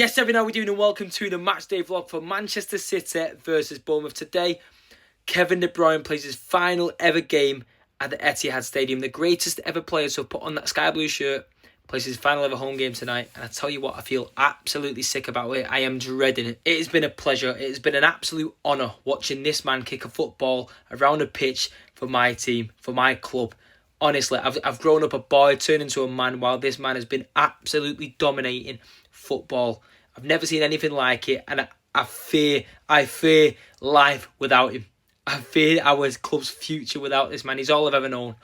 Yes, everyone, how are we doing? And welcome to the Matchday vlog for Manchester City versus Bournemouth. Today, Kevin De Bruyne plays his final ever game at the Etihad Stadium. The greatest ever player to have put on that sky blue shirt plays his final ever home game tonight. And I tell you what, I feel absolutely sick about it. I am dreading it. It has been a pleasure. It has been an absolute honour watching this man kick a football around a pitch for my team, for my club. Honestly, I've grown up a boy, turned into a man, while this man has been absolutely dominating football. I've never seen anything like it, and I fear life without him. I fear our club's future without this man. He's all I've ever known.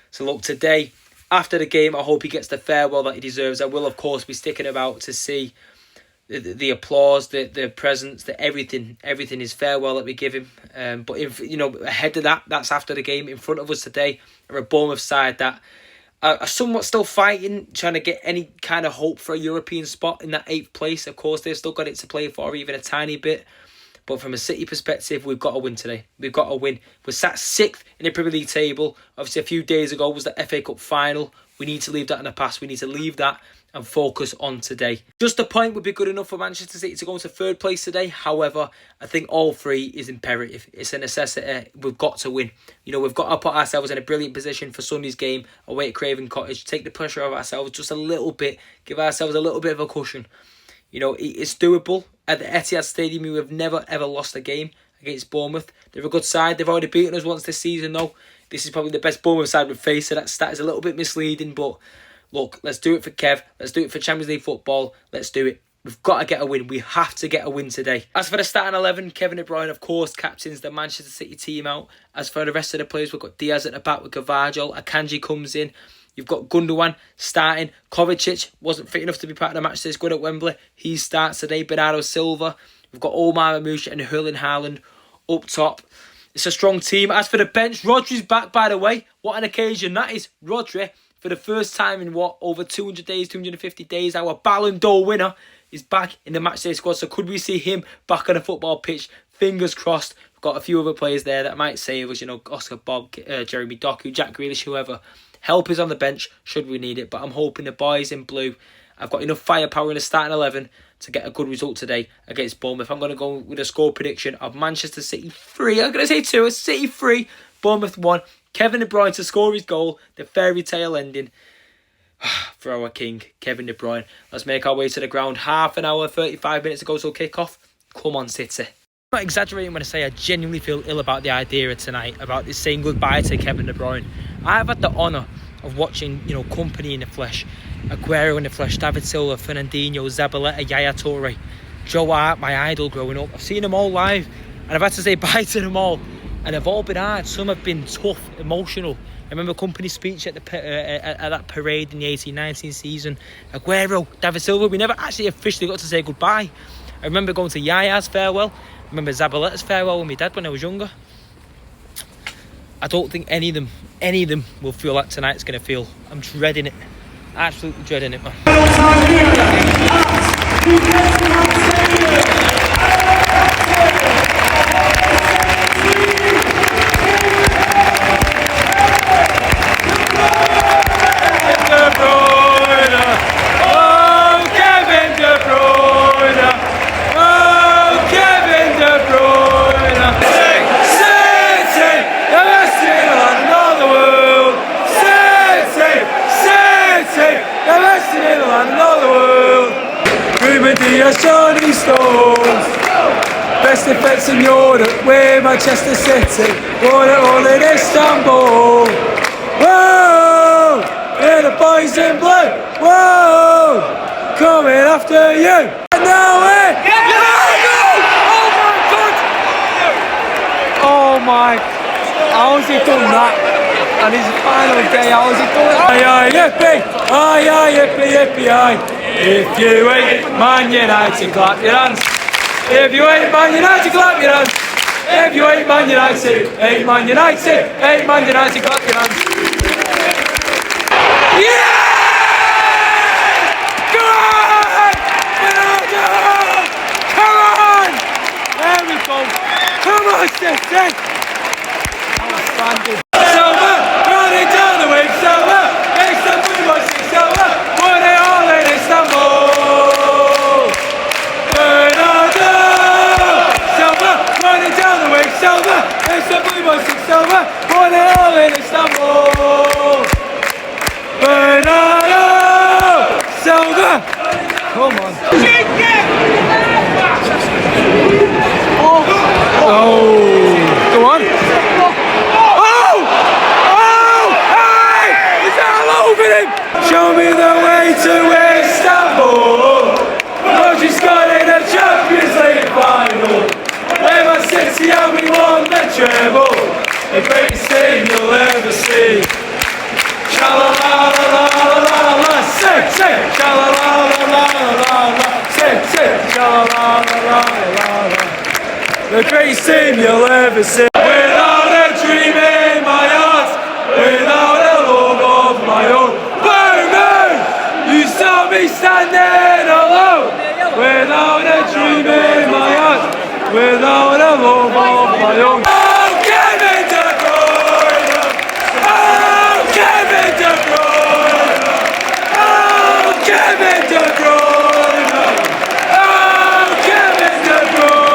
So look, today, after the game, I hope he gets the farewell that he deserves. I will, of course, be sticking about to see the applause, the presents, the everything is farewell that we give him. But if ahead of that, that's after the game. In front of us today are a Bournemouth side that are somewhat still fighting, trying to get any kind of hope for a European spot in that 8th place. Of course, they've still got it to play for, even a tiny bit. But from a City perspective, we've got to win today. We've got to win. We're sat 6th in the Premier League table. Obviously, a few days ago was the FA Cup final. We need to leave that in the past. We need to leave that and focus on today. Just a point would be good enough for Manchester City to go into 3rd place today. However, I think all 3 is imperative. It's a necessity. We've got to win. We've got to put ourselves in a brilliant position for Sunday's game away at Craven Cottage. Take the pressure off ourselves just a little bit. Give ourselves a little bit of a cushion. It's doable. At the Etihad Stadium, we have never ever lost a game against Bournemouth. They're a good side. They've already beaten us once this season, though. This is probably the best Bournemouth side we've faced, so that stat is a little bit misleading. But look, let's do it for Kev. Let's do it for Champions League football. Let's do it. We've got to get a win. We have to get a win today. As for the starting 11, Kevin De Bruyne, of course, captains the Manchester City team out. As for the rest of the players, we've got Diaz at the back with Gvardiol. Akanji comes in. You've got Gundogan starting. Kovacic wasn't fit enough to be part of the match this good at Wembley. He starts today. Bernardo Silva. We've got Omar Mamouche and Erling Haaland up top. It's a strong team. As for the bench, Rodri's back, by the way. What an occasion that is. Rodri, for the first time in over 200 days, 250 days, our Ballon d'Or winner is back in the Matchday squad. So could we see him back on a football pitch? Fingers crossed. We've got a few other players there that might save us. Oscar Bob, Jeremy Doku, Jack Grealish, whoever. Help is on the bench should we need it. But I'm hoping the boys in blue have got enough firepower in the starting 11 to get a good result today against Bournemouth. I'm going to go with a score prediction of Manchester City 3. I'm going to say 2. City 3, Bournemouth 1. Kevin De Bruyne to score his goal. The fairy tale ending for our king, Kevin De Bruyne. Let's make our way to the ground. Half an hour, 35 minutes ago till kick-off. Come on, City. I'm not exaggerating when I say I genuinely feel ill about the idea of tonight, about this saying goodbye to Kevin De Bruyne. I've had the honour of watching, company in the flesh, Aguero in the flesh, David Silva, Fernandinho, Zabaleta, Yaya Toure, Joe Hart, my idol growing up. I've seen them all live, and I've had to say bye to them all, and they've all been hard. Some have been tough, emotional. I remember company speech at that parade in the 18-19 season. Aguero, David Silva, we never actually officially got to say goodbye. I remember going to Yaya's farewell. I remember Zabaleta's farewell with my dad when I was younger. I don't think any of them will feel like tonight's going to feel. I'm dreading it. Absolutely dreading it, man. Johnny Stones, best defence in Europe, we're Manchester City, won it all in Istanbul. Whoa, we're the boys in blue. Whoa, coming after you. And now we're oh my, how's he done that? And his final day, how's he done it? Aye, aye, yippee, aye, aye, yippee, yippee, aye. If you ain't Man United, clap your hands. If you ain't Man United, clap your hands. If you ain't Man United, ain't Man United, ain't Man United, clap your hands. Yeah! Go on! Come on! There we go. Come on, City! Outstanding. Silva, running down the wing, Silva. It's the blue one, Silva. Won it all in Istanbul. silver, won it all in Istanbul. Bernardo Silva, come on. Oh, go on. Hey, is that all over him? Show me the way to Istanbul. Rodri's got in a Champions League final. Where Man City and we won the treble. The greatest thing you'll ever see. Sha-la-la-la-la-la-la, say, sha-la-la-la-la-la-la, say, sha-la-la-la-la-la-la. The greatest team you'll ever see. Without a dream in my heart, without a love of my own. Bournemouth, you saw me standing alone. Without a dream in my heart, without a love of my own. Oh, Kevin De Bruyne! Oh, Kevin De Bruyne! Oh, Kevin De Bruyne! Oh, Kevin De Bruyne!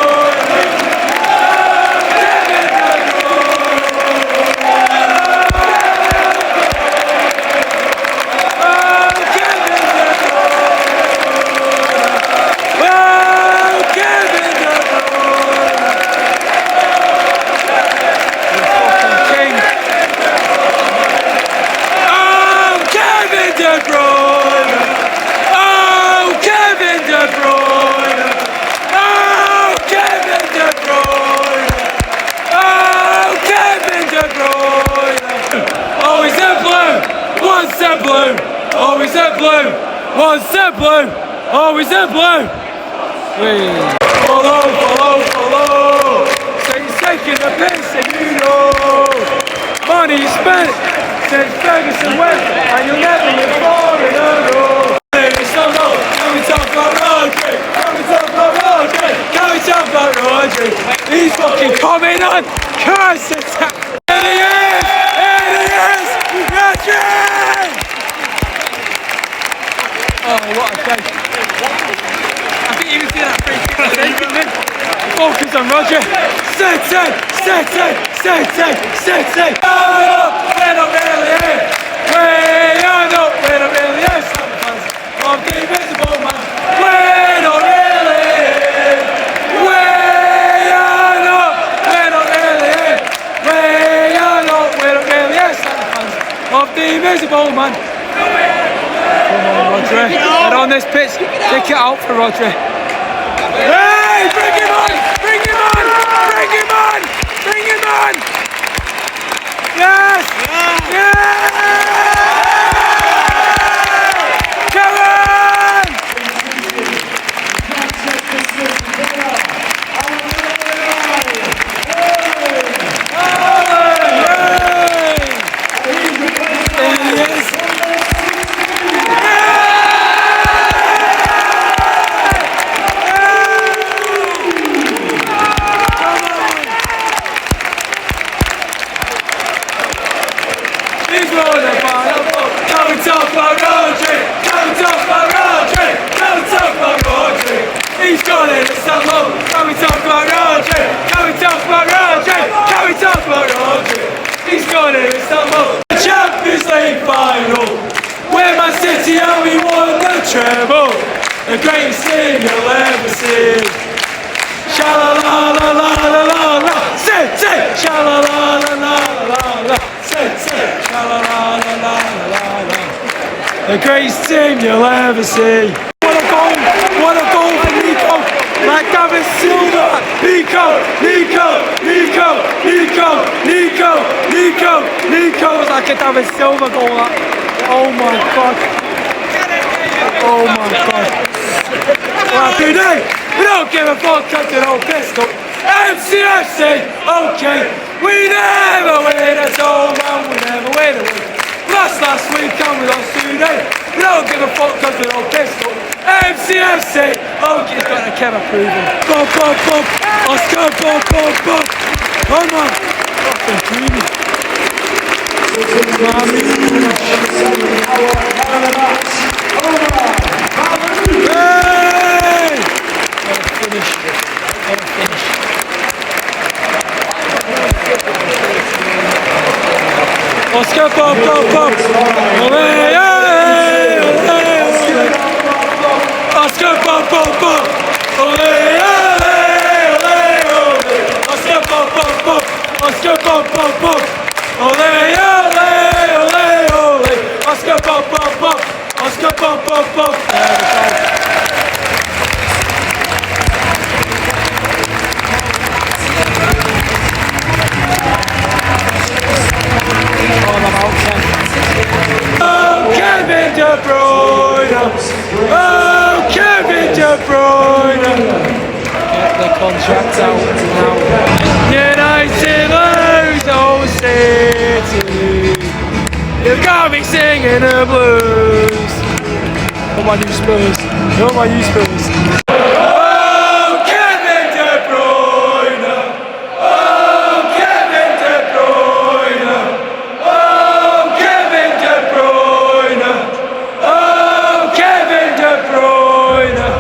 Always in blue, once in blue, always in blue. Follow, follow, follow. So you're taking the piss and you know. Money you spent since Ferguson went, and you'll never get more in a row. It's not low, can we talk about Rodri? Can we talk about Rodri? Can we talk about Rodri? He's fucking coming on, curse attack. Here he is, Rodri! Oh, what a day. I think you can see that free kick taken, man. Focus on Roger. City! We're not really here. We're not really here. Of the invisible man. We're not really here. We're not really here. We're not really here. Of the invisible man. Come on, Rodri. Get on this pitch. Kick it out for Rodri. Hey, bring him on! Bring him on! Bring him on! Bring him on! Yes! Yes! Come on! He's got it, it's so low. Can we talk about Rodri? Can we talk about Rodri? Can we talk about Rodri? He's got it, it's so low. Champions League final. We're Man City and we won the treble. The greatest thing you'll ever see. Sha-la-la-la-la-la-la-la. City! Sha-la-la-la-la-la-la. City! Sha-la-la-la-la-la-la. The greatest team you'll ever see. What a goal for Nico! Like David Silva! Nico was like a David Silva goal. Oh my god! Oh my god! What do they? We don't give a fuck because they're all pistol. MCFC, okay. We never win at all, man. We never win a win. Last week and we lost today. We don't give a fuck because we're all pistol. MCFC, okay, he's got a camera proven. Bob, Oscar, Bob. Come on. Fucking dreamy. Hey! What a finish. Oscar pop pop pop. Ole, ole, ole. Oscar pop pop pop. Ole, ole, ole, ole. Oscar pop pop pop. Oscar pop pop pop. Ole, ole, ole, ole. Oscar pop pop pop. Oscar pop pop pop. There we go. Kevin De Bruyne! Oh, Kevin De Bruyne! Get the contract out now. United lose, oh City! You've got me singing the blues. Oh my new Spurs! Oh my new Spurs! Oh, Kevin De Bruyne! Oh, Kevin De Bruyne! Oh, Kevin De Bruyne! Oh, Kevin De Bruyne!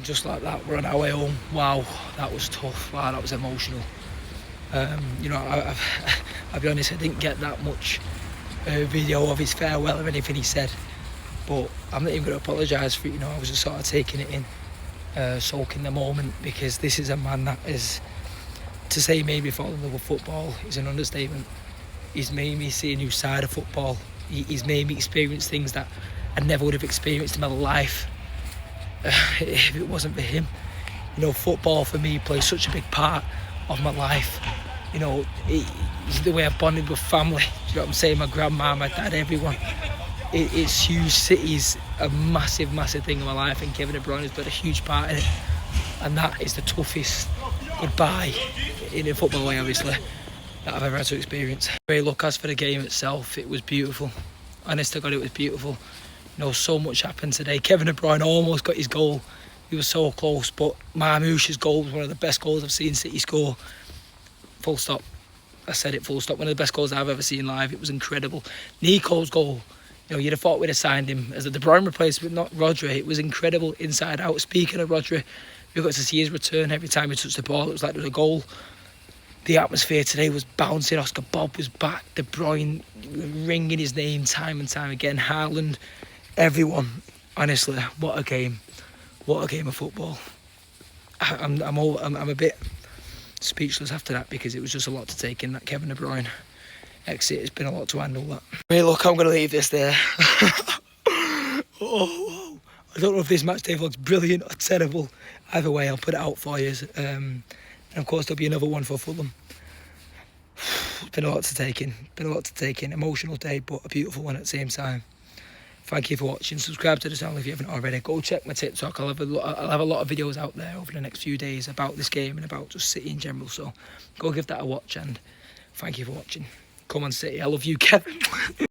Just like that, we're on our way home. Wow, that was tough. Wow, that was emotional. You know, I'll be honest, I didn't get that much video of his farewell or anything he said, but I'm not even going to apologise for it. You know, I was just sort of taking it in, soaking the moment, because this is a man that is, to say made me fall in love with football is an understatement. He's made me see a new side of football. He's made me experience things that I never would have experienced in my life. If it wasn't for him, you know, football for me plays such a big part of my life. You know, it's the way I've bonded with family. You know what I'm saying? My grandma, my dad, everyone. It's huge. City's a massive, massive thing in my life, and Kevin De Bruyne has played a huge part in it. And that is the toughest goodbye, in a football way, obviously, that I've ever had to experience. Anyway, look, as for the game itself, it was beautiful. Honest to God, it was beautiful. You know, so much happened today. Kevin De Bruyne almost got his goal. He was so close, but Marmous's goal was one of the best goals I've seen City score. Full stop. I said it, full stop. One of the best goals I've ever seen live. It was incredible. Nico's goal, you know, you'd have thought we'd have signed him as a De Bruyne replacement, not Rodri. It was incredible inside out. Speaking of Rodri, we got to see his return. Every time he touched the ball, it was like there was a goal. The atmosphere today was bouncing. Oscar Bob was back. De Bruyne ringing his name time and time again. Haaland. Everyone, honestly, what a game of football. I'm a bit speechless after that, because it was just a lot to take in. That Kevin De Bruyne exit, it's been a lot to handle. That. Hey, look, I'm gonna leave this there. Oh, I don't know if this matchday vlog's brilliant or terrible. Either way, I'll put it out for you. And of course, there'll be another one for Fulham. It's been a lot to take in. Emotional day, but a beautiful one at the same time. Thank you for watching. Subscribe to the channel if you haven't already. Go check my TikTok. I'll have a lot of videos out there over the next few days about this game and about just City in general. So go give that a watch, and thank you for watching. Come on, City. I love you, Kevin.